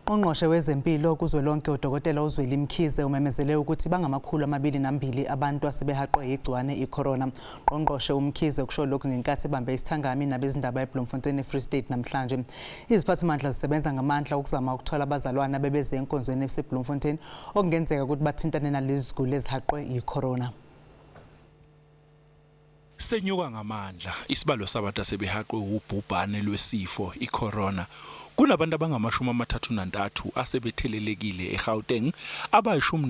UNgqongqoshe wezempilo kuzwelonke uDokotela uZweli Mkhize umemezele ukuthi bangamakhulu amabili nambili abantu asebehaqwe yigciwane iCorona. UNgqongqoshe uMkhize ukusho lokhu ngenkathi ebambe isithangami nabezindaba eBloemfontein eFree State namhlanje. Iziphathimandla zisebenza ngamandla ukuzama ukuthola abazalwana bebeze enkonzweni eBloemfontein okungenzeka ukuthi bathintane nalezi ziguli ezihaqwe yiCorona. Senyuka ngamandla isibalo sabantu asebehaqwe ubhubhane lwesifo iCorona. Kunabantu abangama-33 asebethelelekile eGauteng, abayishumi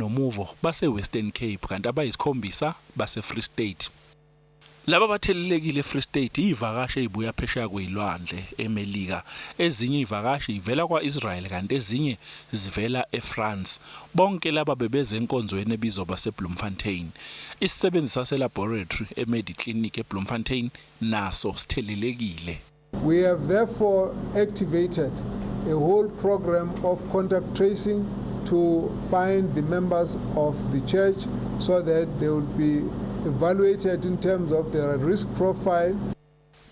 base-Western Cape kanti abayisikhombisa base-Free State. Laba bathelelekile eFree State ivakashi ezibuya phesheya kwezilwandle eMelika, ezinye ivakashi ivela kwa-Israel kanti ezinye zivela eFrance. Bonke laba bebeze enkonzweni ebizwa baseBloemfontein. Isisebenzi sase-laboratory eMediclinic eBloemfontein naso sithelelekile. We have therefore activated a whole program of contact tracing to find the members of the church so that they will be evaluated in terms of their risk profile.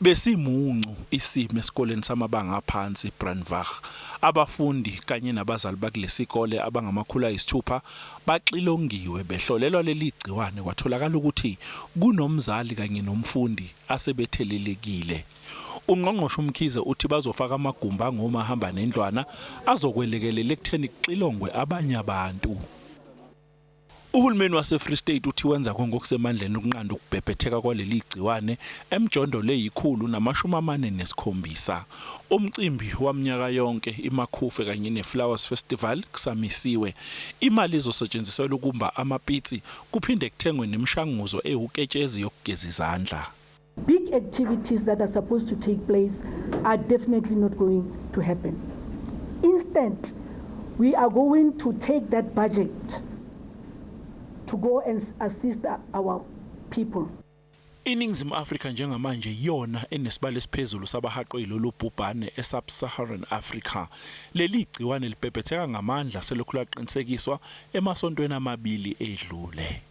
Besimuncu isimo esikoleni samabanga aphansi Brandwag. Abafundi kanye nabazali bakulesikole abangamakhulu ayisithupha baxilongiwe behlolelwa leli gciwane kwatholakala ukuthi kunomzali kanye nomfundi asebethelelekile. UNgqongqoshe uMkhize uthi bazofaka amagumbi angomahamba nendlwana azokwelekelela ekutheni kuxilongwe abanye abantu. Uhulumeni waseFree State uthi wenza ngokusemandleni ukunqanda ukubhebhetheka kwaleli gciwane emjondolo e147. Umcimbi waminyaka yonke imakhufe kanye neFlowers Festival kusamisiwe. Imali izosetshenziselwa ukumba amapitsi kuphinde kuthengwe nemishanguzo ehuketshezi yokugeza izandla. Big activities that are supposed to take place are definitely not going to happen. Instead, we are going to take that budget to go and assist our people. INingizimu Afrika njengamanje yona enesibalo esiphezulu sabahaqwe lolu bhubhane eSub-Saharan Africa. Leli gciwane libhebhetheka ngamandla selokhu laqinisekiswa emasontweni amabili edlule.